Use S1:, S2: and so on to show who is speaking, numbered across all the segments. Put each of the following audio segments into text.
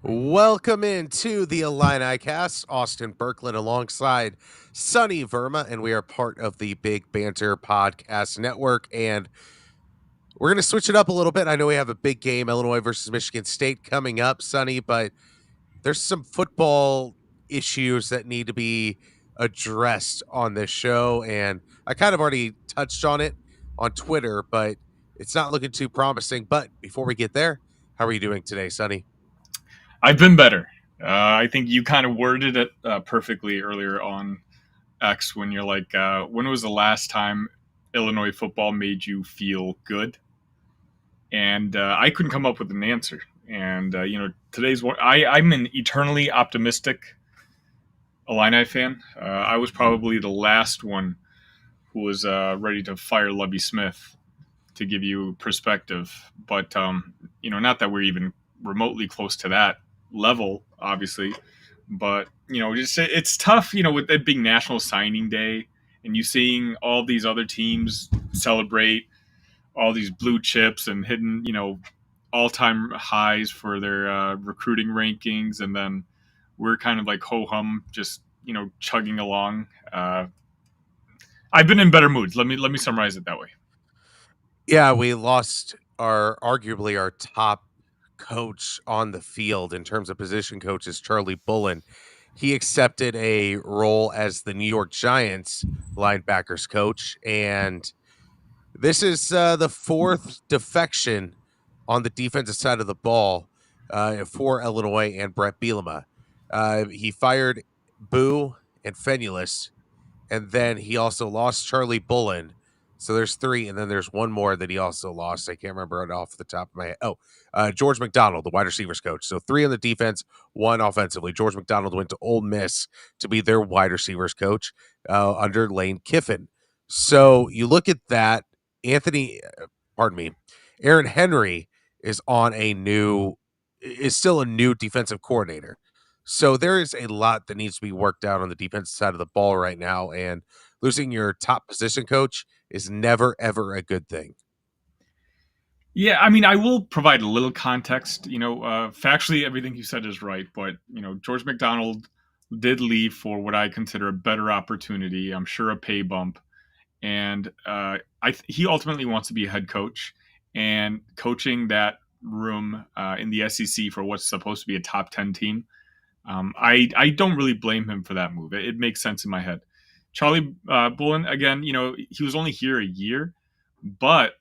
S1: Welcome into the Illini Cast. Austin Berkland alongside Sonny Verma, and we are part of the Big Banter Podcast Network. And we're going to switch it up a little bit. I know we have a big game, Illinois versus Michigan State, coming up, Sonny, but there's some football issues that need to be addressed on this show. And I kind of already touched on it on Twitter, but it's not looking too promising. But before we get there, how are you doing today, Sonny?
S2: I've been better. I think you kind of worded it perfectly earlier on X when you're like, when was the last time Illinois football made you feel good? And I couldn't come up with an answer. And today's one. I'm an eternally optimistic Illini fan. I was probably the last one who was ready to fire Lovie Smith, to give you perspective. But not that we're even remotely close to that level, obviously. But just it's tough, with it being National Signing Day, and you seeing all these other teams celebrate all these blue chips and hitting, all-time highs for their recruiting rankings, and then we're kind of like ho hum, just chugging along. I've been in better moods. Let me summarize it that way.
S1: Yeah, we lost arguably our top coach on the field in terms of position coaches, Charlie Bullen. He accepted a role as the New York Giants linebackers coach, and this is the fourth defection on the defensive side of the ball for Illinois and Bret Bielema. He fired Boo and Fenulus, and then he also lost Charlie Bullen. So there's three, and then there's one more that he also lost. I can't remember it off the top of my head. Oh, George McDonald, the wide receivers coach. So three on the defense, one offensively. George McDonald went to Ole Miss to be their wide receivers coach under Lane Kiffin. So you look at that. Aaron Henry is still a new defensive coordinator. So there is a lot that needs to be worked out on the defensive side of the ball right now, and losing your top position coach is never ever a good thing.
S2: Yeah, I mean, I will provide a little context. Factually, everything you said is right, but George McDonald did leave for what I consider a better opportunity. I'm sure a pay bump, and he ultimately wants to be a head coach and coaching that room in the SEC for what's supposed to be a top 10 team. I don't really blame him for that move. It makes sense in my head. Charlie Bullen, again, he was only here a year, but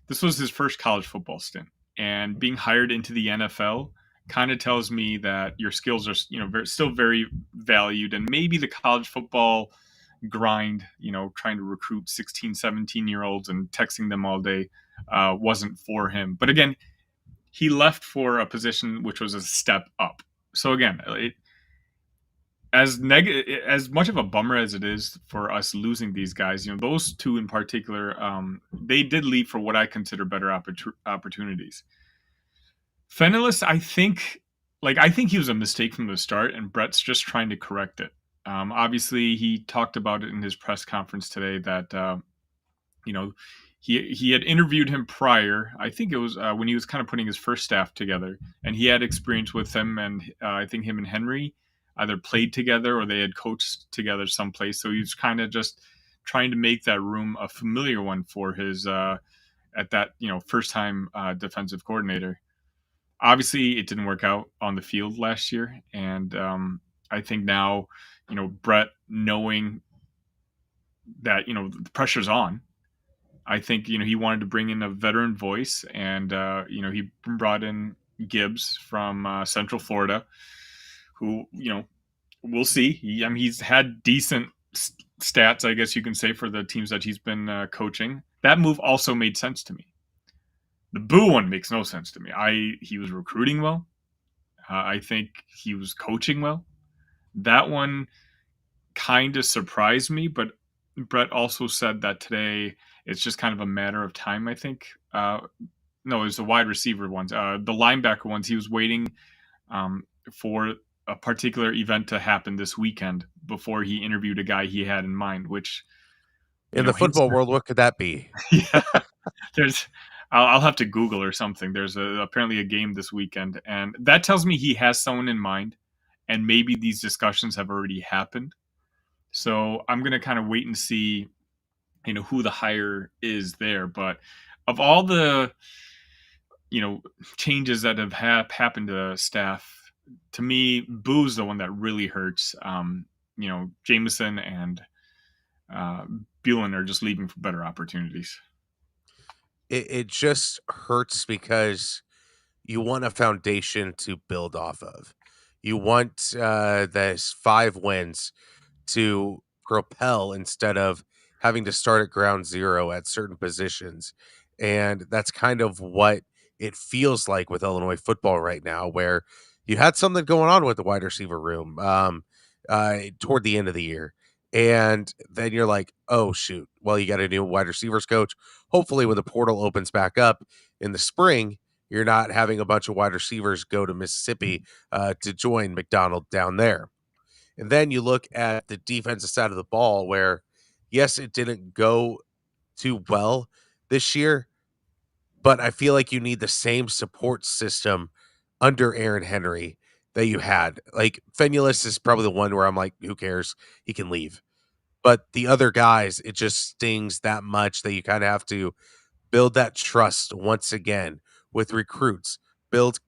S2: this was his first college football stint, and being hired into the NFL kind of tells me that your skills are still very valued, and maybe the college football grind, trying to recruit 16, 17-year-olds and texting them all day wasn't for him. But again, he left for a position which was a step up. So again, as much of a bummer as it is for us losing these guys, those two in particular, they did leave for what I consider better opportunities. Fenelus, I think he was a mistake from the start, and Bret's just trying to correct it. Obviously, he talked about it in his press conference today that he had interviewed him prior. I think it was when he was kind of putting his first staff together, and he had experience with him, and I think him and Henry either played together or they had coached together someplace. So he was kind of just trying to make that room a familiar one for his at that first time defensive coordinator. Obviously, it didn't work out on the field last year, and I think now Bret, knowing that the pressure's on, I think he wanted to bring in a veteran voice, and he brought in Gibbs from Central Florida, who we'll see. He's had decent stats, I guess you can say, for the teams that he's been coaching. That move also made sense to me. The Boo one makes no sense to me. He was recruiting well. I think he was coaching well. That one kind of surprised me, but Bret also said that today it's just kind of a matter of time, I think. No, it was the wide receiver ones. The linebacker ones, he was waiting for a particular event to happen this weekend before he interviewed a guy he had in mind, which
S1: In the football world, what could that be?
S2: yeah, there's I'll have to Google or something. There's apparently a game this weekend, and that tells me he has someone in mind, and maybe these discussions have already happened. So I'm gonna kind of wait and see, who the hire is there. But of all the changes that have happened to staff, to me, Boo's the one that really hurts. Jameson and uh, Bulin are just leaving for better opportunities.
S1: It just hurts because you want a foundation to build off of. You want those 5 wins to propel instead of having to start at ground zero at certain positions. And that's kind of what it feels like with Illinois football right now, where you had something going on with the wide receiver room toward the end of the year. And then you're like, oh, shoot. Well, you got a new wide receivers coach. Hopefully, when the portal opens back up in the spring, you're not having a bunch of wide receivers go to Mississippi to join McDonald down there. And then you look at the defensive side of the ball where, yes, it didn't go too well this year, but I feel like you need the same support system under Aaron Henry that you had. Like Fenulus is probably the one where I'm like, who cares? He can leave. But the other guys, it just stings that much that you kind of have to build that trust once again with recruits, build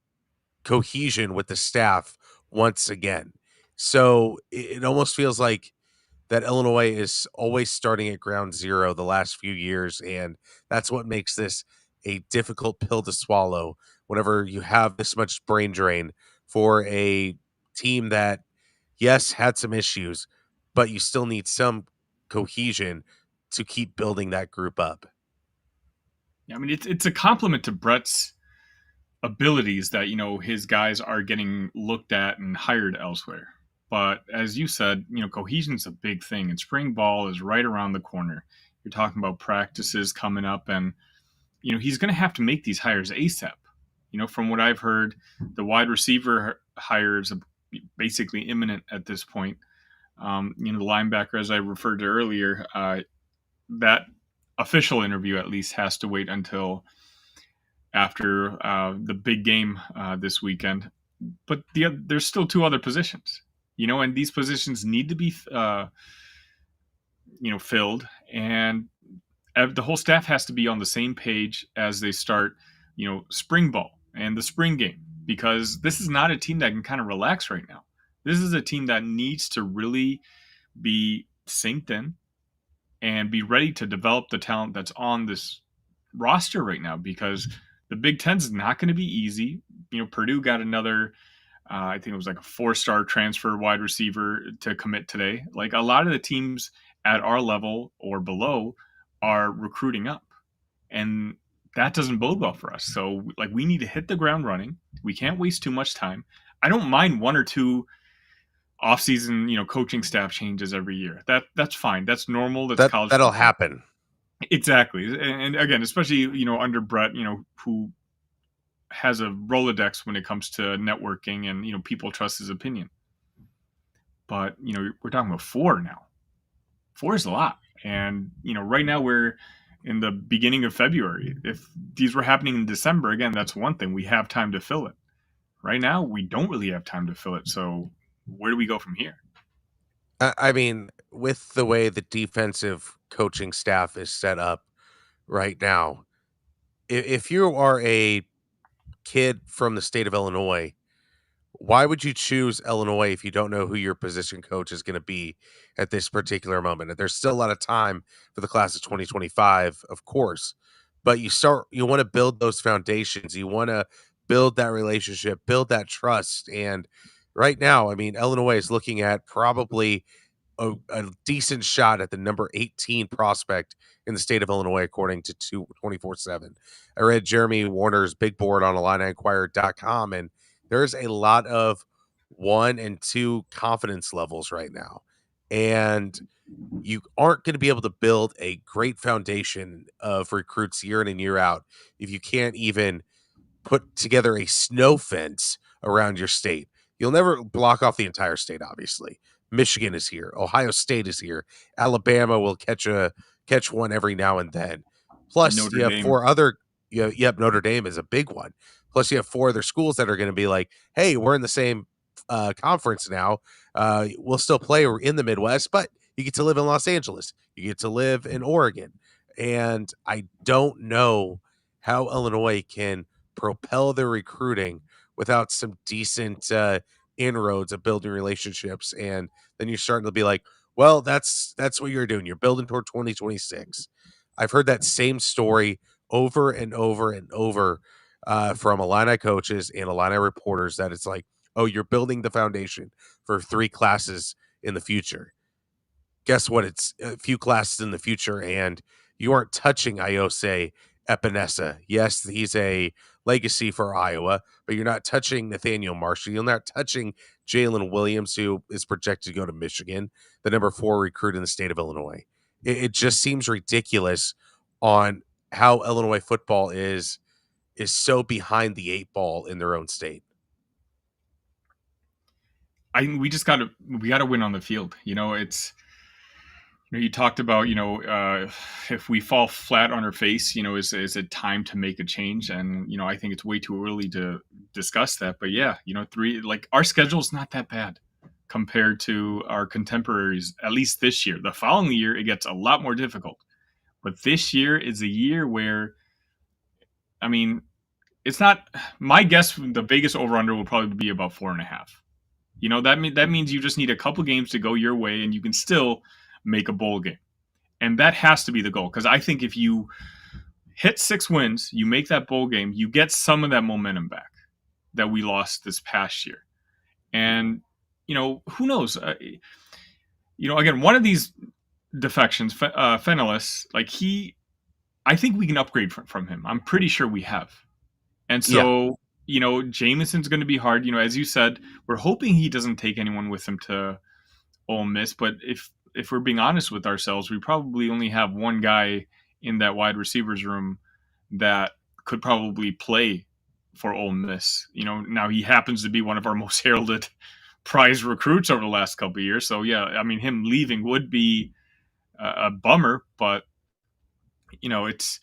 S1: cohesion with the staff once again. So it almost feels like that Illinois is always starting at ground zero the last few years, and that's what makes this a difficult pill to swallow whenever you have this much brain drain for a team that, yes, had some issues, but you still need some cohesion to keep building that group up.
S2: Yeah, I mean, it's a compliment to Brett's abilities that his guys are getting looked at and hired elsewhere. But as you said, cohesion's a big thing, and spring ball is right around the corner. You're talking about practices coming up, and he's going to have to make these hires ASAP. From what I've heard, the wide receiver hires basically imminent at this point. The linebacker, as I referred to earlier, that official interview at least has to wait until after the big game this weekend. But there's still two other positions, and these positions need to be, filled, and the whole staff has to be on the same page as they start, spring ball and the spring game, because this is not a team that can kind of relax right now. This is a team that needs to really be synced in and be ready to develop the talent that's on this roster right now, because the Big Ten's is not going to be easy. Purdue got another, I think it was like a 4-star transfer wide receiver to commit today. Like, a lot of the teams at our level or below are recruiting up, and that doesn't bode well for us. So, like, we need to hit the ground running. We can't waste too much time. I don't mind one or two offseason, coaching staff changes every year. That's fine. That's normal. That's college
S1: That'll
S2: football.
S1: happen.
S2: Exactly. And again, especially, under Bret, who has a Rolodex when it comes to networking, and, people trust his opinion. But, we're talking about 4 now. 4 is a lot. And, right now we're in the beginning of February. If these were happening in December, again, that's one thing. We have time to fill it. Right now, we don't really have time to fill it. So where do we go from here?
S1: I mean, with the way the defensive coaching staff is set up right now, if you are a kid from the state of Illinois, why would you choose Illinois if you don't know who your position coach is going to be at this particular moment? There's still a lot of time for the class of 2025, of course, but you want to build those foundations. You want to build that relationship, build that trust. And right now, I mean, Illinois is looking at probably a decent shot at the number 18 prospect in the state of Illinois, according to 24/7. I read Jeremy Warner's big board on IlliniInquirer.com, and there's a lot of 1 and 2 confidence levels right now. And you aren't going to be able to build a great foundation of recruits year in and year out if you can't even put together a snow fence around your state. You'll never block off the entire state, obviously. Michigan is here. Ohio State is here. Alabama will catch one every now and then. Plus,
S2: Notre
S1: you have
S2: Dame.
S1: 4 other. Yep, Notre Dame is a big one. Plus, you have 4 other schools that are gonna be like, "Hey, we're in the same, conference now. We'll still play we're in the Midwest, but you get to live in Los Angeles. You get to live in Oregon." And I don't know how Illinois can propel their recruiting without some decent, inroads of building relationships, and then you're starting to be like, "Well, that's what you're doing. You're building toward 2026." I've heard that same story over and over and over from Illini coaches and Illini reporters that it's like, oh, you're building the foundation for 3 classes in the future. Guess what? It's a few classes in the future, and you aren't touching Iose Epinesa. Yes, he's a legacy for Iowa, but you're not touching Nathaniel Marshall. You're not touching Jalen Williams, who is projected to go to Michigan, the number 4 recruit in the state of Illinois. It just seems ridiculous on how Illinois football is so behind the 8 ball in their own state.
S2: We just gotta win on the field. It's you talked about if we fall flat on our face, is it time to make a change? And I think it's way too early to discuss that. But yeah, three like our schedule's not that bad compared to our contemporaries. At least this year. The following year, it gets a lot more difficult. But this year is a year where, I mean, it's not my guess. The biggest over under will probably be about 4.5. That means you just need a couple games to go your way, and you can still make a bowl game. And that has to be the goal, because I think if you hit 6 wins, you make that bowl game, you get some of that momentum back that we lost this past year. And who knows? Again, one of these defections, Fenelus, I think we can upgrade from him. I'm pretty sure we have. And
S1: Yeah,
S2: so, Jameson's going to be hard. As you said, we're hoping he doesn't take anyone with him to Ole Miss. But if we're being honest with ourselves, we probably only have one guy in that wide receivers room that could probably play for Ole Miss. Now he happens to be one of our most heralded prize recruits over the last couple of years. So yeah, I mean, him leaving would be a bummer, but it's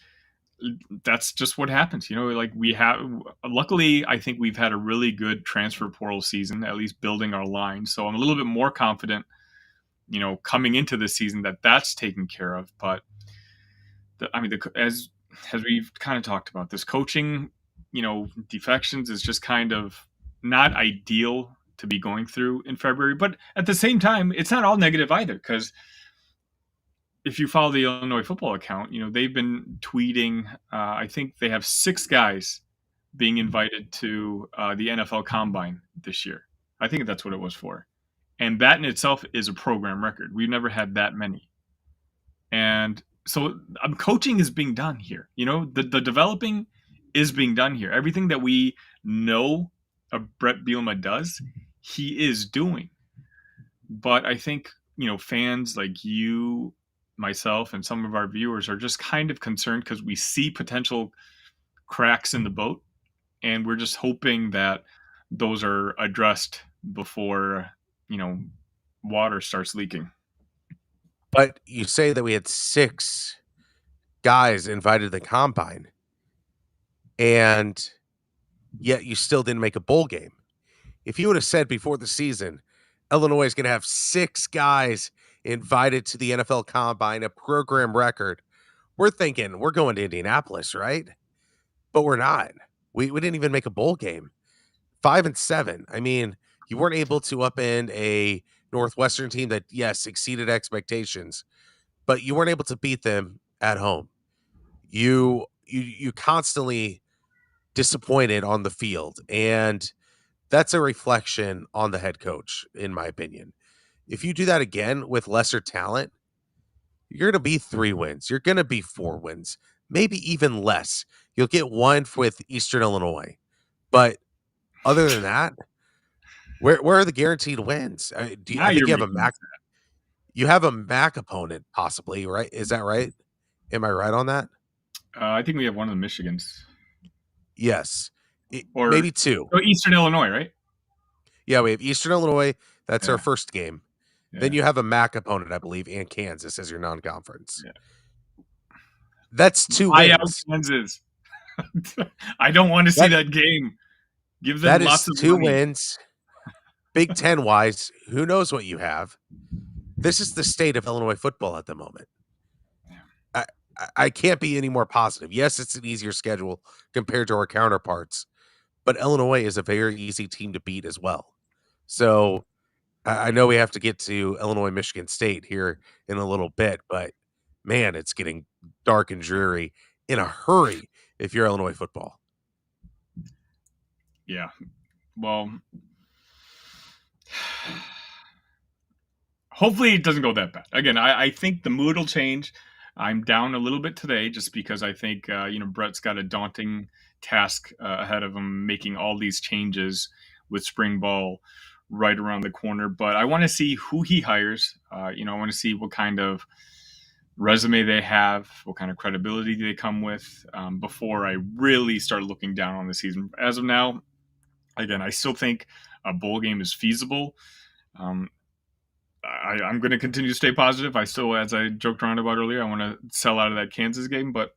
S2: that's just what happens. We have, luckily, I think we've had a really good transfer portal season, at least building our line. So I'm a little bit more confident, coming into this season that that's taken care of. But as we've kind of talked about, this coaching, defections is just kind of not ideal to be going through in February. But at the same time, it's not all negative either, because if you follow the Illinois football account, they've been tweeting. I think they have 6 guys being invited to the NFL Combine this year. I think that's what it was for, and that in itself is a program record. We've never had that many, and so coaching is being done here. The developing is being done here. Everything that we know Bret Bielema does, he is doing. But I think fans like you, myself, and some of our viewers are just kind of concerned because we see potential cracks in the boat, and we're just hoping that those are addressed before water starts leaking.
S1: but you say that we had 6 guys invited to the combine, and yet you still didn't make a bowl game. If you would have said before the season, Illinois is going to have 6 guys invited to the NFL Combine, a program record, we're thinking we're going to Indianapolis, right? But we're not. We didn't even make a bowl game. 5-7. I mean, you weren't able to upend a Northwestern team that, yes, exceeded expectations, but you weren't able to beat them at home. You constantly disappointed on the field, and that's a reflection on the head coach, in my opinion. If you do that again with lesser talent, you're going to be 3 wins. You're going to be 4 wins, maybe even less. You'll get one with Eastern Illinois. But other than that, where are the guaranteed wins?
S2: Now
S1: I think
S2: you're
S1: you have a
S2: making
S1: MAC. You have a MAC opponent, possibly, right? Is that right? Am I right on that?
S2: I think we have one of the Michigans,
S1: Yes,
S2: or
S1: maybe 2.
S2: Eastern Illinois, right?
S1: Yeah, we have Eastern Illinois. That's our
S2: Yeah,
S1: first game. Then
S2: yeah,
S1: you have a MAC opponent, I believe, and Kansas as your non-conference.
S2: yeah.
S1: That's 2
S2: Fly out
S1: wins.
S2: Kansas. I don't want to see
S1: That
S2: that game. Give them
S1: that
S2: lots
S1: is
S2: of
S1: 2
S2: money.
S1: wins. Big Ten wise, who knows what you have? This is the state of Illinois football at the moment.
S2: Yeah.
S1: I I can't be any more positive. Yes, it's an easier schedule compared to our counterparts, but Illinois is a very easy team to beat as well. So I know we have to get to Illinois, Michigan State here in a little bit, but man, it's getting dark and dreary in a hurry if you're Illinois football.
S2: Yeah. Well, hopefully it doesn't go that bad. Again, I think the mood will change. I'm down a little bit today just because I think Brett's got a daunting task ahead of him, making all these changes with spring ball right around the corner. But I want to see who he hires. I want to see what kind of resume they have, what kind of credibility they come with before I really start looking down on the season. As of now, again, I still think a bowl game is feasible. Um, I'm going to continue to stay positive. I still, as I joked around about earlier, I want to sell out of that Kansas game, but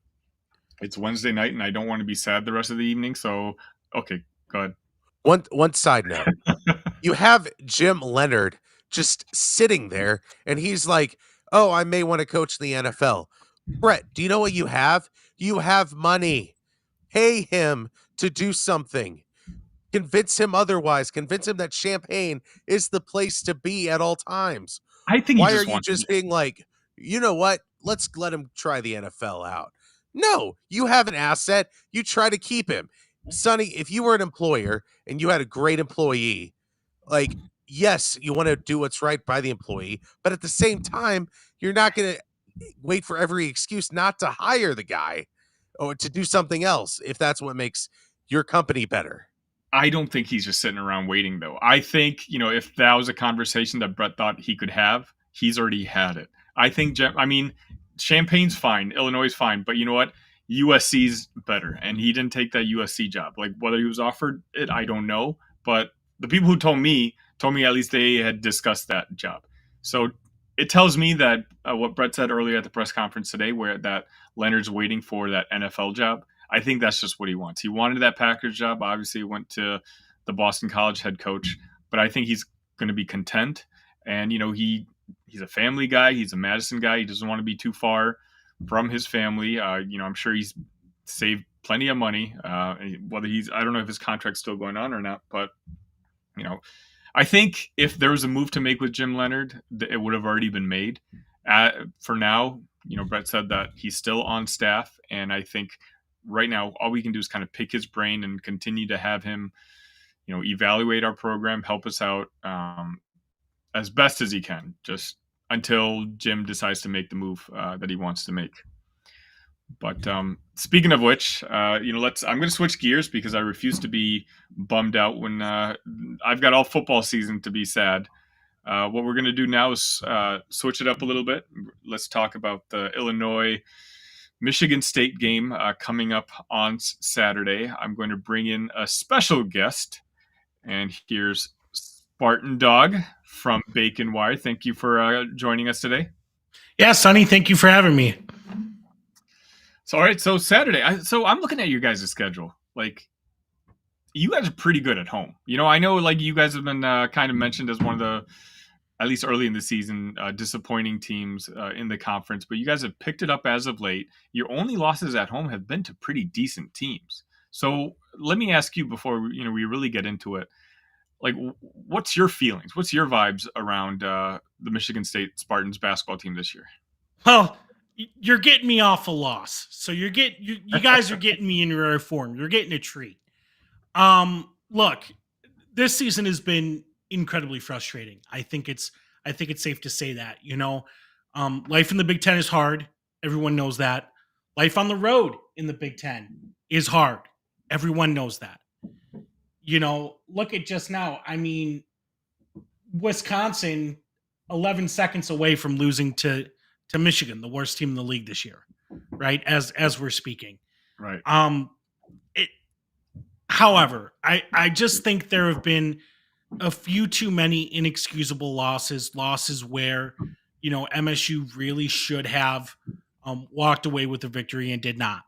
S2: it's Wednesday night and I don't want to be sad the rest of the evening. So, okay, go ahead.
S1: One side note, you have Jim Leonard just sitting there, and he's like, "Oh, I may want to coach the NFL." Brett, do you know what you have? You have money. Pay him to do something. Convince him otherwise. Convince him that Champaign is the place to be at all times.
S2: I think he
S1: Why are
S2: just
S1: you
S2: wants to be.
S1: just being like, you know what? Let's let him try the NFL out. No, you have an asset. You try to keep him. Sonny, if you were an employer and you had a great employee, like, yes, you want to do what's right by the employee, but at the same time, you're not going to wait for every excuse not to hire the guy or to do something else if that's what makes your company better.
S2: I don't think he's just sitting around waiting, though. I think, if that was a conversation that Brett thought he could have, he's already had it. I mean, Champagne's fine, Illinois is fine, but you know what? USC's better, and he didn't take that USC job. Like, whether he was offered it, I don't know. But the people who told me at least they had discussed that job. So it tells me that what Brett said earlier at the press conference today, where that Leonard's waiting for that NFL job, I think that's just what he wants. He wanted that Packers job. Obviously, went to the Boston College head coach, but I think he's going to be content. And he's a family guy. He's a Madison guy. He doesn't want to be too far from his family. I'm sure he's saved plenty of money. Whether I don't know if his contract's still going on or not, but you know, I think if there was a move to make with Jim Leonard, it would have already been made. For now, Brett said that he's still on staff, and I think right now all we can do is kind of pick his brain and continue to have him, evaluate our program, help us out as best as he can, just until Jim decides to make the move that he wants to make. But speaking of which, I'm going to switch gears because I refuse to be bummed out when I've got all football season to be sad. What we're going to do now is switch it up a little bit. Let's talk about the Illinois Michigan State game coming up on Saturday. I'm going to bring in a special guest, and here's Spartan Dog from Bacon Wire. Thank you for joining us today.
S3: Yeah, Sonny, thank you for having me.
S2: So, all right, so Saturday. So I'm looking at your guys' schedule. Like, you guys are pretty good at home. I know like you guys have been kind of mentioned as one of the, at least early in the season, disappointing teams in the conference, but you guys have picked it up as of late. Your only losses at home have been to pretty decent teams. So let me ask you before we really get into it. Like, what's your feelings? What's your vibes around the Michigan State Spartans basketball team this year?
S3: Well, you're getting me off a loss, so you guys are getting me in rare form. You're getting a treat. Look, this season has been incredibly frustrating. I think it's safe to say that. Life in the Big Ten is hard. Everyone knows that. Life on the road in the Big Ten is hard. Everyone knows that. Look at just now. I mean, Wisconsin, 11 seconds away from losing to Michigan, the worst team in the league this year, right? As we're speaking.
S2: Right.
S3: However, I just think there have been a few too many inexcusable losses where, MSU really should have walked away with the victory and did not.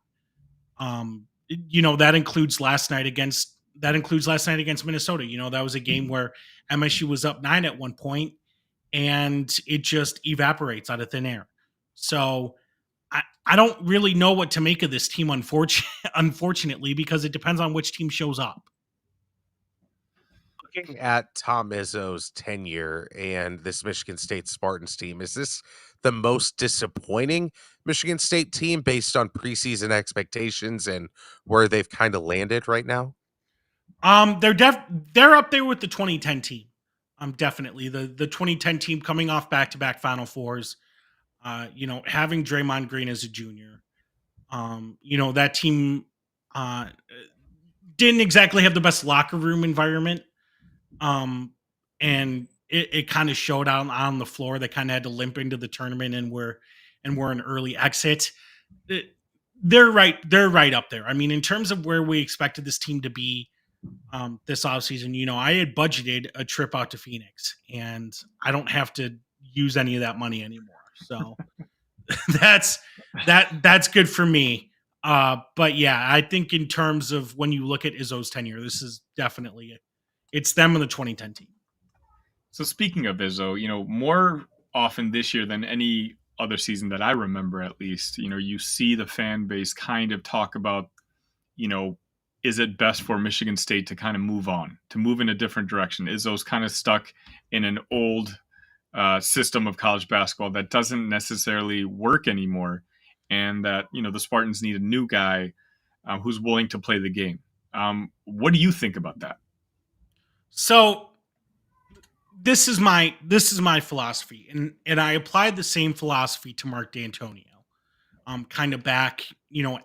S3: That includes last night against Minnesota. That was a game where MSU was up 9 at one point and it just evaporates out of thin air. So I don't really know what to make of this team, unfortunately, because it depends on which team shows up.
S1: Looking at Tom Izzo's tenure and this Michigan State Spartans team, is this the most disappointing Michigan State team based on preseason expectations and where they've kind of landed right now?
S3: They're up there with the 2010 team. Definitely the 2010 team coming off back-to-back Final Fours. Having Draymond Green as a junior. That team didn't exactly have the best locker room environment. And it kind of showed out on the floor. They kind of had to limp into the tournament and were an early exit. They're right up there. I mean, in terms of where we expected this team to be this offseason, I had budgeted a trip out to Phoenix, and I don't have to use any of that money anymore. So that's good for me. But yeah, I think in terms of when you look at Izzo's tenure, this is definitely it. It's them in the 2010 team.
S2: So speaking of Izzo, more often this year than any other season that I remember, at least, you see the fan base kind of talk about, is it best for Michigan State to kind of move on, to move in a different direction? Izzo's kind of stuck in an old system of college basketball that doesn't necessarily work anymore, and that the Spartans need a new guy who's willing to play the game. What do you think about that?
S3: So this is my philosophy, and I applied the same philosophy to Mark D'Antonio, kind of back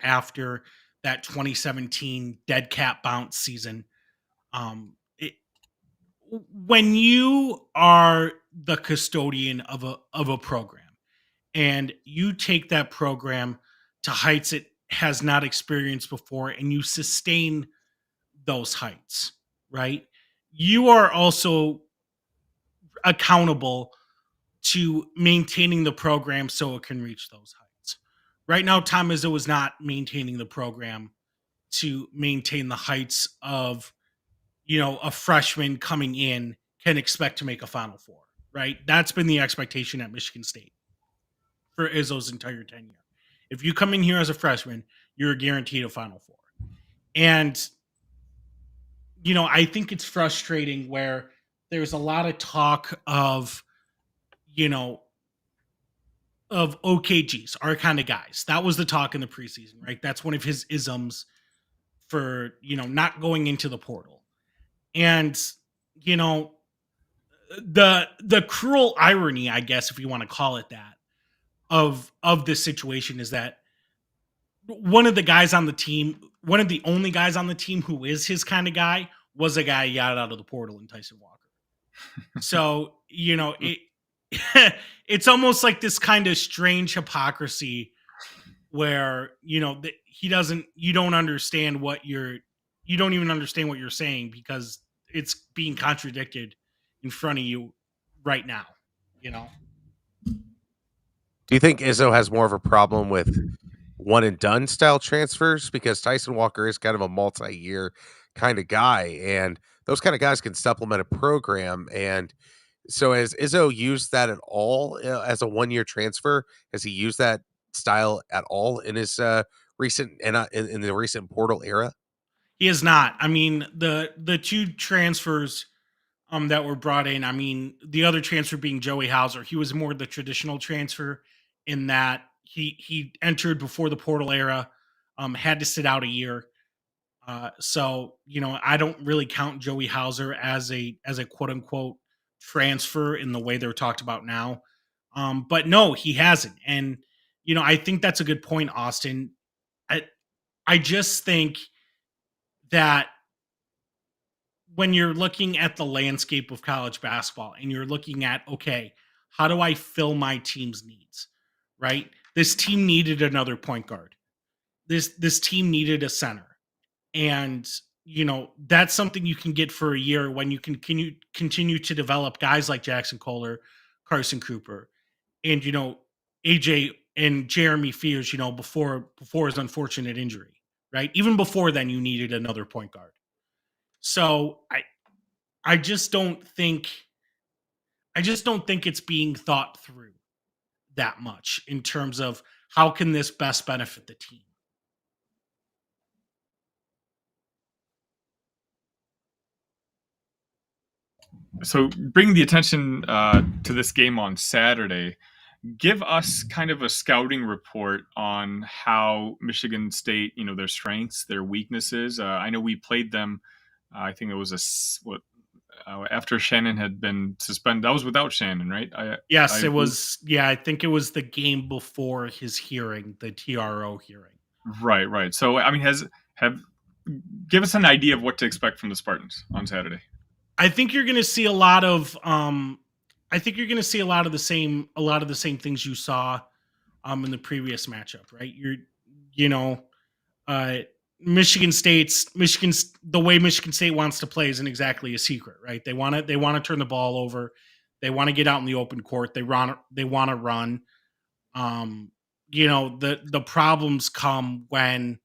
S3: after that 2017 dead cat bounce season. When you are the custodian of a program and you take that program to heights it has not experienced before and you sustain those heights, right? You are also accountable to maintaining the program so it can reach those heights. Right now, Tom Izzo is not maintaining the program to maintain the heights of, a freshman coming in can expect to make a Final Four, right? That's been the expectation at Michigan State for Izzo's entire tenure. If you come in here as a freshman, you're guaranteed a Final Four. And, I think it's frustrating where there's a lot of talk of, of OKGs, our kind of guys. That was the talk in the preseason, right? That's one of his isms for, not going into the portal. And, the cruel irony, I guess, if you want to call it that, of this situation is that one of the only guys on the team who is his kind of guy was a guy he got out of the portal in Tyson Walker. So, it's almost like this kind of strange hypocrisy where, you don't even understand what you're saying because it's being contradicted in front of you right now,
S1: Do you think Izzo has more of a problem with one and done style transfers? Because Tyson Walker is kind of a multi-year kind of guy, and those kind of guys can supplement a program. And so has Izzo used that at all as a 1-year transfer? Has he used that style at all in his recent in the recent portal era?
S3: He is not. I mean, the two transfers that were brought in, I mean, the other transfer being Joey Hauser, he was more the traditional transfer in that he entered before the portal era, had to sit out a year. So, I don't really count Joey Hauser as a quote unquote transfer in the way they're talked about now. But no, he hasn't. And, I think that's a good point, Austin. I just think that when you're looking at the landscape of college basketball and you're looking at, okay, how do I fill my team's needs? Right? This team needed another point guard. This team needed a center. And, that's something you can get for a year when you can continue to develop guys like Jackson Kohler, Carson Cooper, and, AJ and Jeremy Fears, before his unfortunate injury. right? Even before then, you needed another point guard. So I just don't think it's being thought through that much in terms of how can this best benefit the team.
S2: So bring the attention to this game on Saturday. Give us kind of a scouting report on how Michigan State, their strengths, their weaknesses. I know we played them. I think it was after Shannon had been suspended. That was without Shannon, right?
S3: Yes, it was. Yeah, I think it was the game before his hearing, the TRO hearing.
S2: Right. So I mean, give us an idea of what to expect from the Spartans on Saturday.
S3: I think you're going to see a lot of the same things you saw in the previous matchup, right? You know, uh Michigan the way Michigan State wants to play isn't exactly a secret, right? They want to turn the ball over. They want to get out in the open court. They want to run. Um the problems come when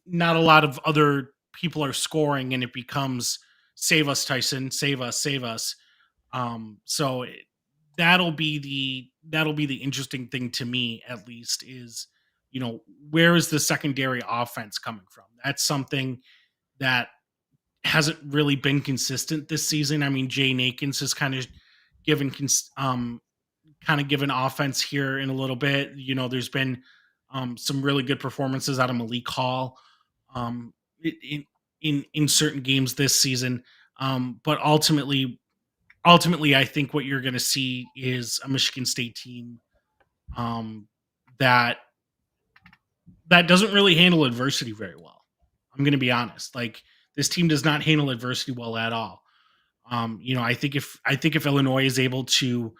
S3: not a lot of other people are scoring and it becomes save us, Tyson, save us. So that'll be the interesting thing to me, at least, is where is the secondary offense coming from? That's something that hasn't really been consistent this season. I mean, Jay Nakins has given given offense here in a little bit. There's been some really good performances out of Malik Hall in in certain games this season. But ultimately, I think what you're going to see is a Michigan State team um, that doesn't really handle adversity very well. I'm going to be honest. Like, this team does not handle adversity well at all. I think if Illinois is able to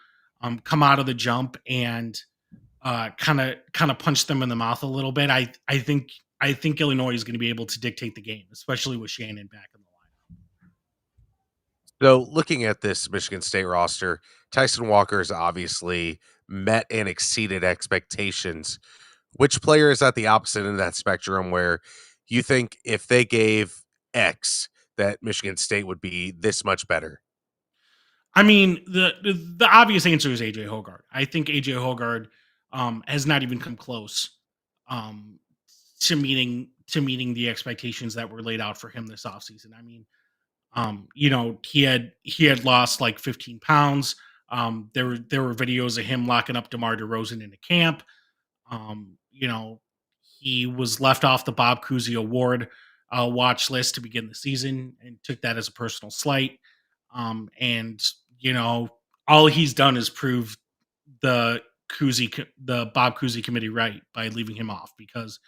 S3: come out of the jump and kind of punch them in the mouth a little bit, I think Illinois is going to be able to dictate the game, especially with Shannon back in the line.
S1: So, looking at this Michigan State roster, Tyson Walker has obviously met and exceeded expectations. Which player is at the opposite end of that spectrum where you think if they gave X, that Michigan State would be this much better?
S3: I mean, the obvious answer is AJ Hoggard. I think AJ Hoggard has not even come close um, to meeting the expectations that were laid out for him this offseason. I mean, he had lost like 15 pounds. There were videos of him locking up DeMar DeRozan in a camp. Um, you know, he was left off the Bob Cousy Award watch list to begin the season and took that as a personal slight. And all he's done is prove the the Bob Cousy committee right by leaving him off, because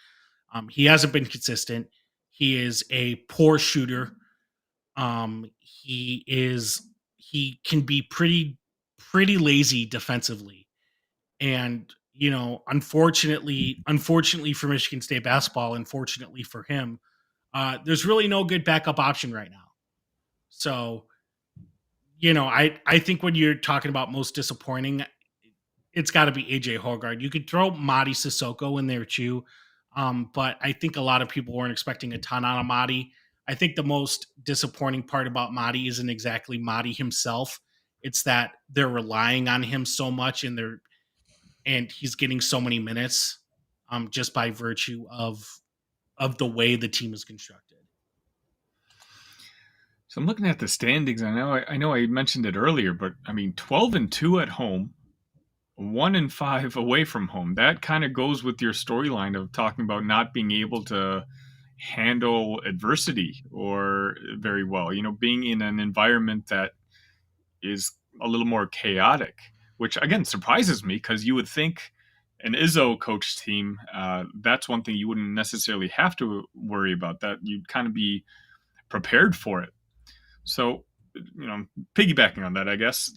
S3: he hasn't been consistent. He is a poor shooter. He can be pretty lazy defensively, and unfortunately for Michigan State basketball, unfortunately for him, there's really no good backup option right now. So I think when you're talking about most disappointing, it's got to be AJ Hoggard. You could throw Madi Sissoko in there too, but I think a lot of people weren't expecting a ton out of Madi. I think the most disappointing part about Madi isn't exactly Madi himself. It's that they're relying on him so much, and he's getting so many minutes just by virtue of the way the team is constructed.
S2: So I'm looking at the standings. I know I mentioned it earlier, but I mean, 12-2 at home, 1-5 away from home. That kind of goes with your storyline of talking about not being able to handle adversity or very well. Being in an environment that is a little more chaotic, which again surprises me, because you would think an Izzo coach team, that's one thing you wouldn't necessarily have to worry about. That you'd kind of be prepared for it. So, piggybacking on that, I guess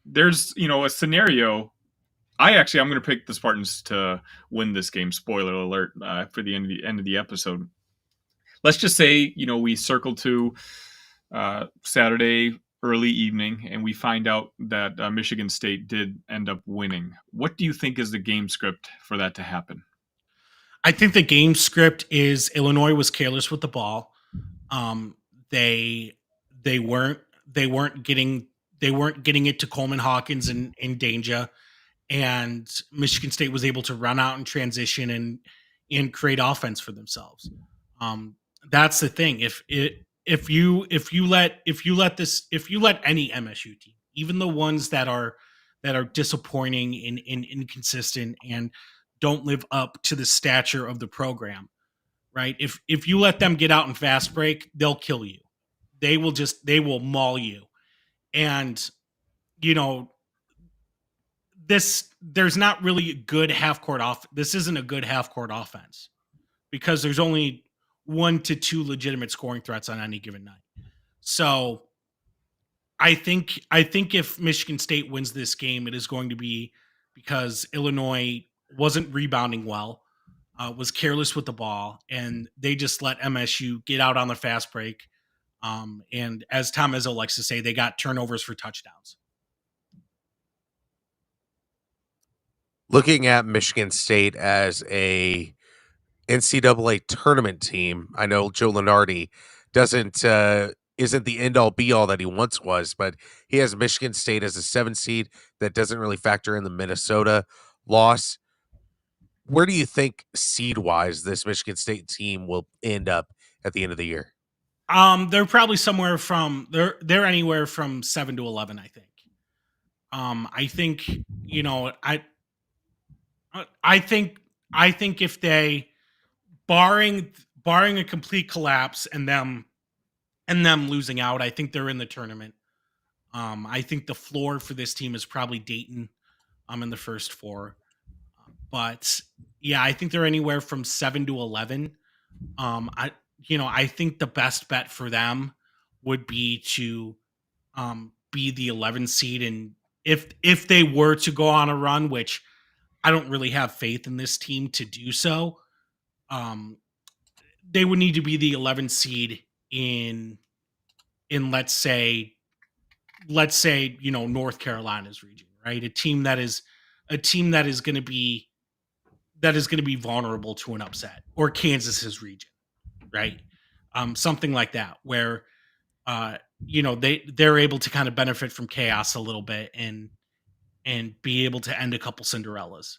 S2: there's a scenario. I'm going to pick the Spartans to win this game. Spoiler alert for the end of the episode. Let's just say we circle to Saturday early evening and we find out that Michigan State did end up winning. What do you think is the game script for that to happen?
S3: I think the game script is Illinois was careless with the ball. Um, they they weren't they weren't getting they weren't getting it to Coleman Hawkins and Danger, and Michigan State was able to run out and transition and create offense for themselves. Um, that's the thing. If you let any MSU team, even the ones that are disappointing and inconsistent and don't live up to the stature of the program, right? If you let them get out in fast break, they'll kill you. They will maul you. And you know, there's not really a good half court off. This isn't a good half court offense because there's only 1 to 2 legitimate scoring threats on any given night. So I think if Michigan State wins this game, it is going to be because Illinois wasn't rebounding well, was careless with the ball, and they just let MSU get out on the fast break. And as Tom Izzo likes to say, they got turnovers for touchdowns.
S1: Looking at Michigan State as a NCAA tournament team, I know Joe Lenardi doesn't isn't the end all be all that he once was, but he has Michigan State as a 7 seed that doesn't really factor in the Minnesota loss. Where do you think seed wise this Michigan State team will end up at the end of the year?
S3: They're probably somewhere from they're anywhere from 7 to 11. I think. I think you know I think if they barring a complete collapse and them losing out, I think they're in the tournament. I think the floor for this team is probably Dayton. In the first four, but yeah, I think they're anywhere from 7 to 11. I think the best bet for them would be to be the 11 seed, and if they were to go on a run, which I don't really have faith in this team to do so, um, they would need to be the 11 seed in let's say North Carolina's region, right? A team that is going to be vulnerable to an upset, or Kansas's region, right? Something like that, where they're able to kind of benefit from chaos a little bit and be able to end a couple Cinderellas.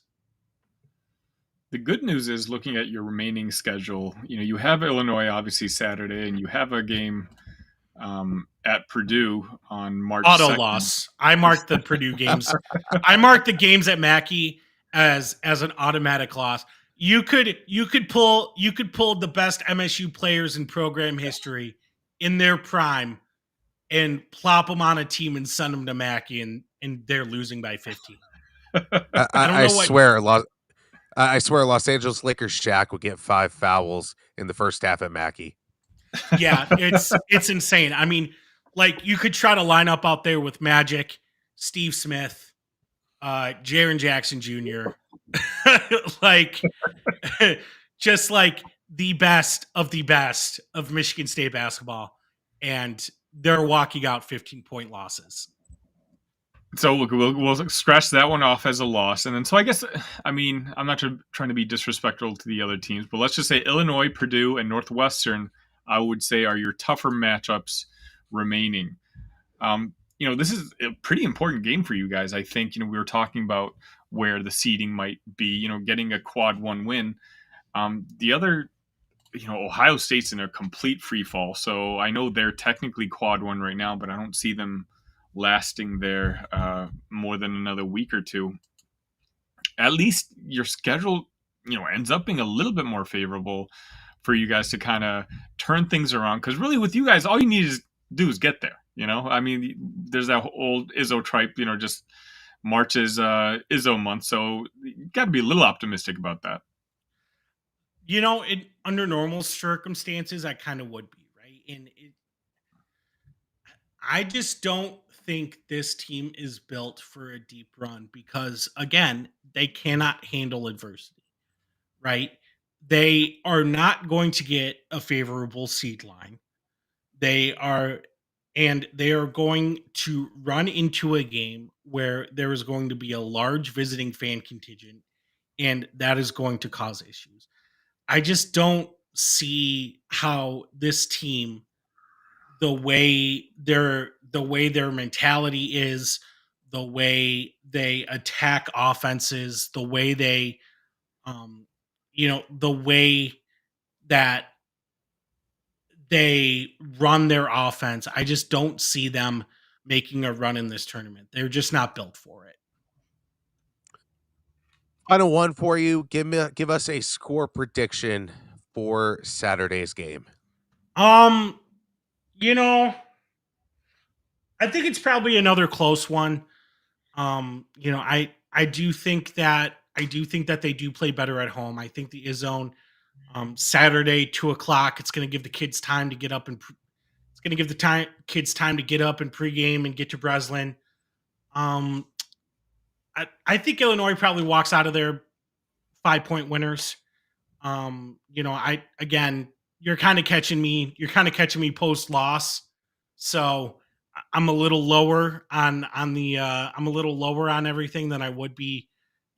S2: The good news is looking at your remaining schedule, you have Illinois obviously Saturday, and you have a game at Purdue on March
S3: Auto
S2: 2nd.
S3: loss. I marked the Purdue games. I marked the games at Mackey as an automatic loss. You could pull the best MSU players in program history in their prime and plop them on a team and send them to Mackey, and they're losing by 15.
S1: I swear, I swear, Los Angeles Lakers Shaq would get 5 fouls in the first half at Mackey.
S3: Yeah, it's insane. I mean, like, you could try to line up out there with Magic, Steve Smith, Jaren Jackson Jr., like just like the best of Michigan State basketball, and they're walking out 15-point losses.
S2: So look, we'll scratch that one off as a loss, and then so I guess I'm not trying to be disrespectful to the other teams, but let's just say Illinois, Purdue, and Northwestern, I would say, are your tougher matchups remaining. This is a pretty important game for you guys. I think we were talking about where the seeding might be. Getting a quad 1 win. The other, Ohio State's in a complete free fall, so I know they're technically quad 1 right now, but I don't see them lasting there more than another week or two. At least your schedule, ends up being a little bit more favorable for you guys to kind of turn things around. Because really, with you guys, all you need to do is get there. There's that old Izzo tripe. Just March is Izzo month, so you got to be a little optimistic about that.
S3: Under normal circumstances, I kind of would be, right, and I just don't think this team is built for a deep run because, again, they cannot handle adversity, right? They are not going to get a favorable seed line. They are going to run into a game where there is going to be a large visiting fan contingent, and that is going to cause issues. I just don't see how this team, the way their mentality is, the way they attack offenses, the way they the way that they run their offense. I just don't see them making a run in this tournament. They're just not built for it.
S1: Final one for you. Give us a score prediction for Saturday's game.
S3: Um, you know, I think it's probably another close one. I do think that they do play better at home. I think the Izzone Saturday 2 o'clock. It's going to give the kids time to get up and it's going to give the kids time to get up and pregame and get to Breslin. Um, I think Illinois probably walks out of there 5-point winners. I again, you're kind of catching me. You're kind of catching me post loss, so I'm a little lower on the. I'm a little lower on everything than I would be,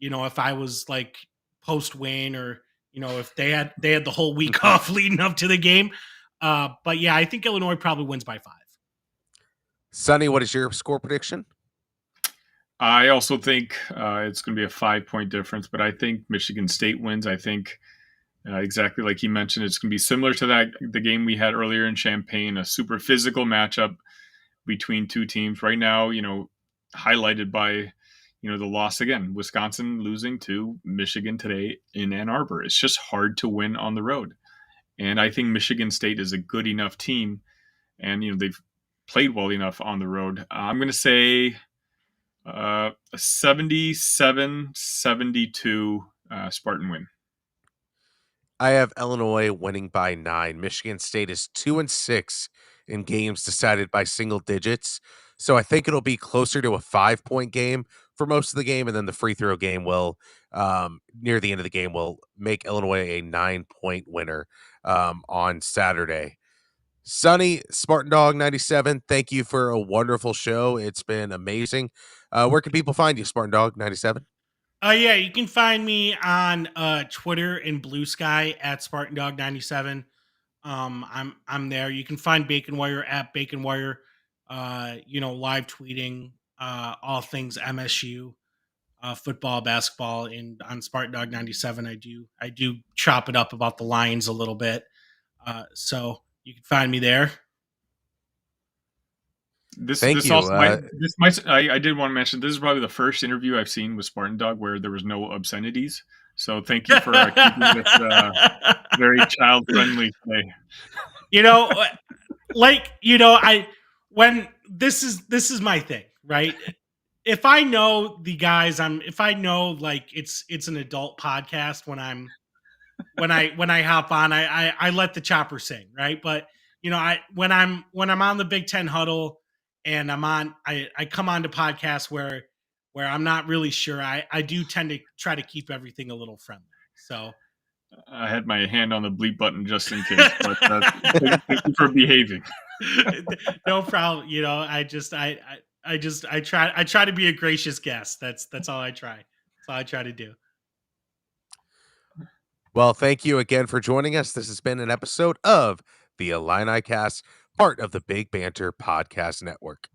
S3: if I was like post win or if they had the whole week off leading up to the game. But yeah, I think Illinois probably wins by 5.
S1: Sonny, what is your score prediction?
S2: I also think it's going to be a 5-point difference, but I think Michigan State wins. I think exactly like he mentioned, it's going to be similar to the game we had earlier in Champaign, a super physical matchup between two teams. Right now, highlighted by the loss again, Wisconsin losing to Michigan today in Ann Arbor. It's just hard to win on the road, and I think Michigan State is a good enough team, and they've played well enough on the road. I'm going to say a 77-72 Spartan win.
S1: I have Illinois winning by 9. Michigan State is 2-6 in games decided by single digits. So I think it'll be closer to a 5-point game for most of the game. And then the free throw game will, near the end of the game, will make Illinois a 9-point winner on Saturday. Sonny, Spartan Dog 97, thank you for a wonderful show. It's been amazing. Where can people find you, Spartan Dog 97?
S3: Yeah, you can find me on Twitter and Blue Sky at Spartan Dog 97. I'm there. You can find Bacon Wire at Bacon Wire. Live tweeting all things MSU, football, basketball, and on Spartan Dog 97, I do chop it up about the Lions a little bit. So you can find me there.
S1: Thank you.
S2: I did want to mention this is probably the first interview I've seen with Spartan Dog where there was no obscenities. So thank you for keeping this very child friendly today.
S3: This is my thing, right? If I know the guys, if I know like it's an adult podcast when I hop on, I let the chopper sing, right? But when I'm on the Big Ten huddle and I come on to podcasts where I'm not really sure. I do tend to try to keep everything a little friendly. So
S2: I had my hand on the bleep button just in case, but thank you for behaving.
S3: No problem. I try to be a gracious guest. That's all I try. That's all I try to do.
S1: Well, thank you again for joining us. This has been an episode of the Illini Cast, part of the Big Banter Podcast Network.